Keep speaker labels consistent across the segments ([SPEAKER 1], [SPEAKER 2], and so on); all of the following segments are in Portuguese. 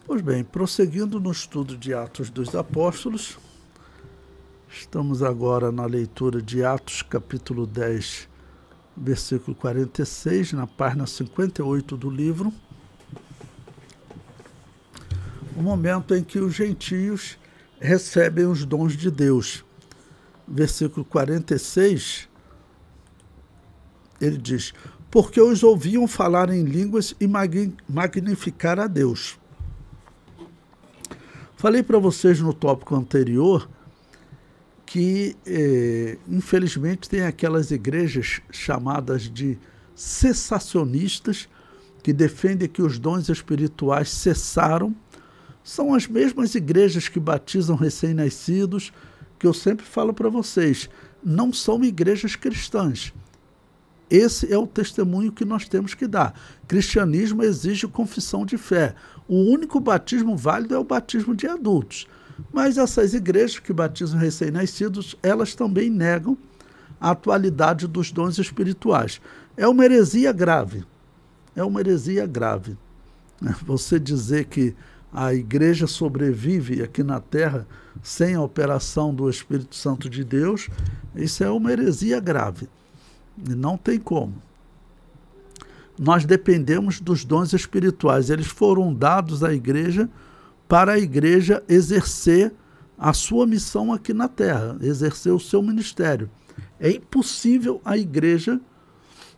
[SPEAKER 1] Pois bem, prosseguindo no estudo de Atos dos Apóstolos, estamos agora na leitura de Atos capítulo 10, versículo 46, na página 58 do livro, o momento em que os gentios recebem os dons de Deus. Versículo 46, ele diz: porque os ouviam falar em línguas e magnificar a Deus. Falei para vocês no tópico anterior que, infelizmente, tem aquelas igrejas chamadas de cessacionistas, que defendem que os dons espirituais cessaram. São as mesmas igrejas que batizam recém-nascidos, que eu sempre falo para vocês, não são igrejas cristãs. Esse é o testemunho que nós temos que dar. Cristianismo exige confissão de fé. O único batismo válido é o batismo de adultos. Mas essas igrejas que batizam recém-nascidos, elas também negam a atualidade dos dons espirituais. É uma heresia grave. É uma heresia grave. Você dizer que a igreja sobrevive aqui na Terra sem a operação do Espírito Santo de Deus, isso é uma heresia grave. Não tem como. Nós dependemos dos dons espirituais. Eles foram dados à igreja para a igreja exercer a sua missão aqui na Terra, exercer o seu ministério. É impossível a igreja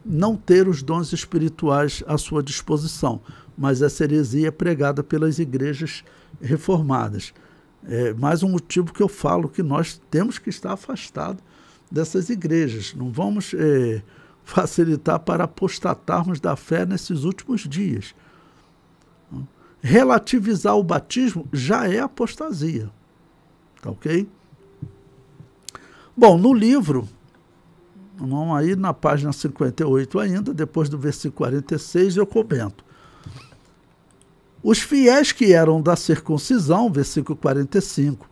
[SPEAKER 1] não ter os dons espirituais à sua disposição, mas essa heresia é pregada pelas igrejas reformadas. É mais um motivo que eu falo que nós temos que estar afastados dessas igrejas. Não vamos facilitar para apostatarmos da fé nesses últimos dias. Relativizar o batismo já é apostasia. Tá ok? Bom, no livro, vamos aí na página 58 ainda, depois do versículo 46, eu comento. Os fiéis que eram da circuncisão, versículo 45,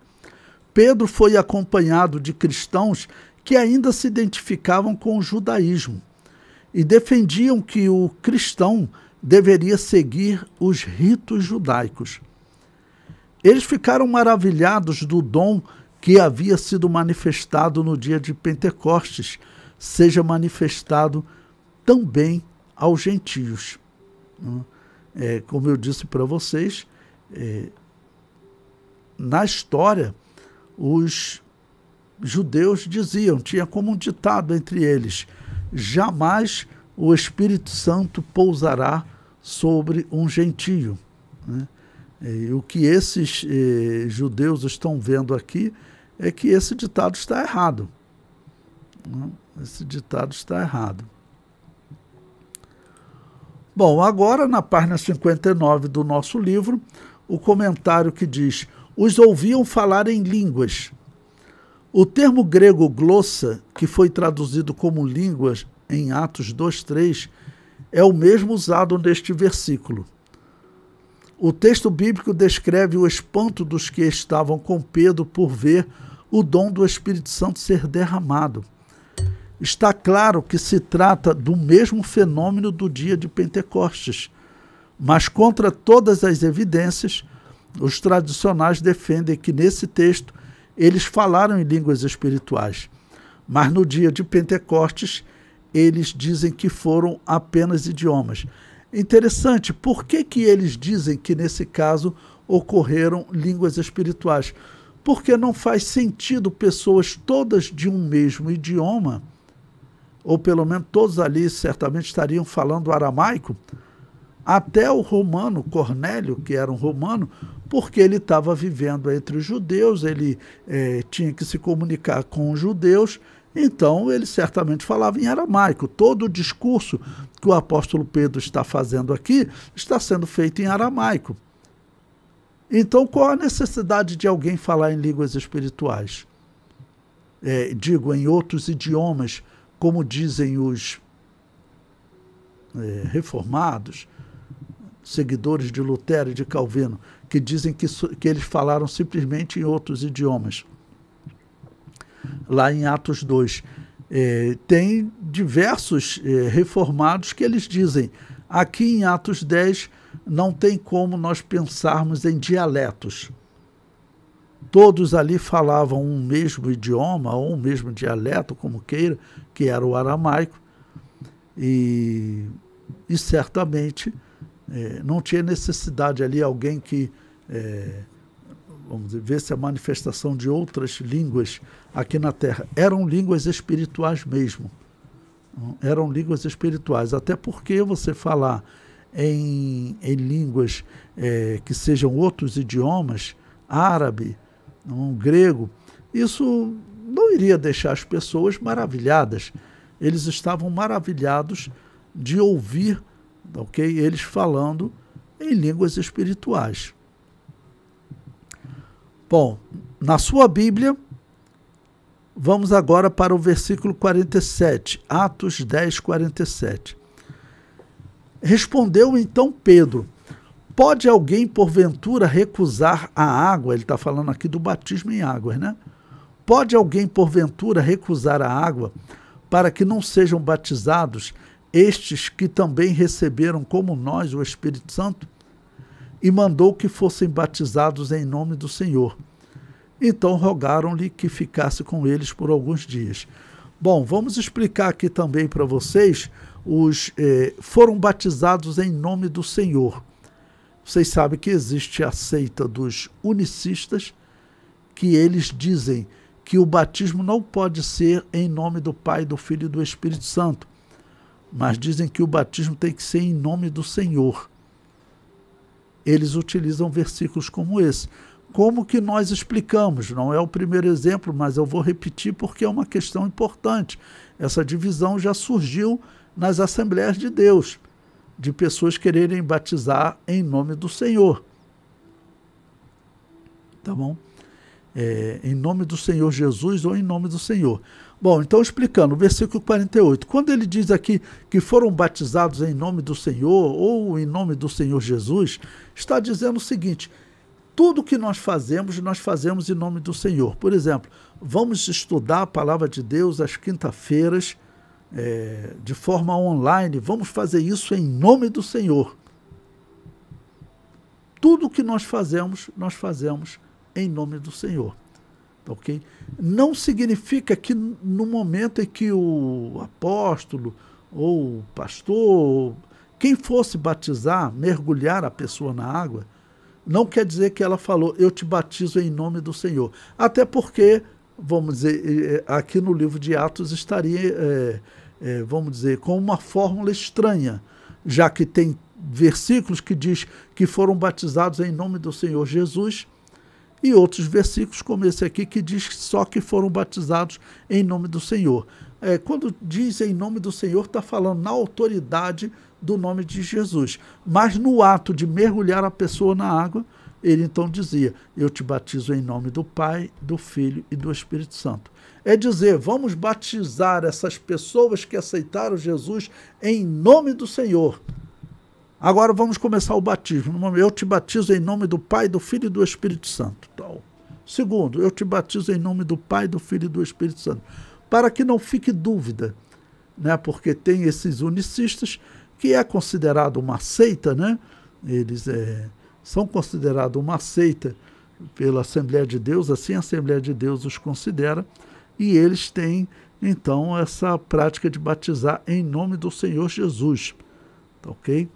[SPEAKER 1] Pedro foi acompanhado de cristãos que ainda se identificavam com o judaísmo e defendiam que o cristão deveria seguir os ritos judaicos. Eles ficaram maravilhados do dom que havia sido manifestado no dia de Pentecostes, seja manifestado também aos gentios. Como eu disse para vocês, na história, os judeus diziam, tinha como um ditado entre eles: jamais o Espírito Santo pousará sobre um gentio. E o que esses judeus estão vendo aqui é que esse ditado está errado. Esse ditado está errado. Bom, agora na página 59 do nosso livro, o comentário que diz: os ouviam falar em línguas. O termo grego glossa, que foi traduzido como línguas em Atos 2:3, é o mesmo usado neste versículo. O texto bíblico descreve o espanto dos que estavam com Pedro por ver o dom do Espírito Santo ser derramado. Está claro que se trata do mesmo fenômeno do dia de Pentecostes, mas contra todas as evidências, os tradicionais defendem que nesse texto eles falaram em línguas espirituais, mas no dia de Pentecostes eles dizem que foram apenas idiomas. Interessante, por que eles dizem que nesse caso ocorreram línguas espirituais? Porque não faz sentido pessoas todas de um mesmo idioma, ou pelo menos todos ali certamente estariam falando aramaico, até o romano Cornélio, que era um romano, porque ele estava vivendo entre os judeus, ele tinha que se comunicar com os judeus, então ele certamente falava em aramaico. Todo o discurso que o apóstolo Pedro está fazendo aqui está sendo feito em aramaico. Então, qual a necessidade de alguém falar em línguas espirituais? Digo, em outros idiomas, como dizem os reformados, seguidores de Lutero e de Calvino, que dizem que eles falaram simplesmente em outros idiomas. Lá em Atos 2, tem diversos reformados que eles dizem: Aqui em Atos 10 não tem como nós pensarmos em dialetos. Todos ali falavam um mesmo idioma, ou um mesmo dialeto, como queira, que era o aramaico, e certamente não tinha necessidade ali alguém que, vamos dizer, visse a manifestação de outras línguas aqui na Terra. Eram línguas espirituais mesmo. Eram línguas espirituais, até porque você falar em línguas que sejam outros idiomas, árabe, grego, isso não iria deixar as pessoas maravilhadas. Eles estavam maravilhados de ouvir, ok, eles falando em línguas espirituais. Bom, na sua Bíblia, vamos agora para o versículo 47, Atos 10, 47. Respondeu então Pedro: pode alguém porventura recusar a água? Ele está falando aqui do batismo em águas, né? Pode alguém porventura recusar a água para que não sejam batizados estes que também receberam como nós o Espírito Santo? E mandou que fossem batizados em nome do Senhor. Então rogaram-lhe que ficasse com eles por alguns dias. Bom, vamos explicar aqui também para vocês, foram batizados em nome do Senhor. Vocês sabem que existe a seita dos unicistas, que eles dizem que o batismo não pode ser em nome do Pai, do Filho e do Espírito Santo, mas dizem que o batismo tem que ser em nome do Senhor. Eles utilizam versículos como esse. Como que nós explicamos? Não é o primeiro exemplo, mas eu vou repetir porque é uma questão importante. Essa divisão já surgiu nas Assembleias de Deus, de pessoas quererem batizar em nome do Senhor. Tá bom? Em nome do Senhor Jesus ou em nome do Senhor. Bom, então explicando, o versículo 48. Quando ele diz aqui que foram batizados em nome do Senhor ou em nome do Senhor Jesus, está dizendo o seguinte: tudo que nós fazemos em nome do Senhor. Por exemplo, vamos estudar a palavra de Deus às quinta-feiras, de forma online. Vamos fazer isso em nome do Senhor. Tudo que nós fazemos em nome do Senhor. Ok? Não significa que no momento em que o apóstolo ou o pastor, quem fosse batizar, mergulhar a pessoa na água, não quer dizer que ela falou, eu te batizo em nome do Senhor. Até porque, vamos dizer, aqui no livro de Atos estaria, vamos dizer, com uma fórmula estranha, já que tem versículos que diz que foram batizados em nome do Senhor Jesus, e outros versículos, como esse aqui, que diz só que foram batizados em nome do Senhor. Quando diz em nome do Senhor, está falando na autoridade do nome de Jesus. Mas no ato de mergulhar a pessoa na água, ele então dizia, eu te batizo em nome do Pai, do Filho e do Espírito Santo. É dizer, vamos batizar essas pessoas que aceitaram Jesus em nome do Senhor. Agora vamos começar o batismo. Eu te batizo em nome do Pai, do Filho e do Espírito Santo. Então, segundo, eu te batizo em nome do Pai, do Filho e do Espírito Santo. Para que não fique dúvida, né? Porque tem esses unicistas, que é considerado uma seita, né? Eles são considerados uma seita pela Assembleia de Deus, assim a Assembleia de Deus os considera, e eles têm, então, essa prática de batizar em nome do Senhor Jesus. Ok?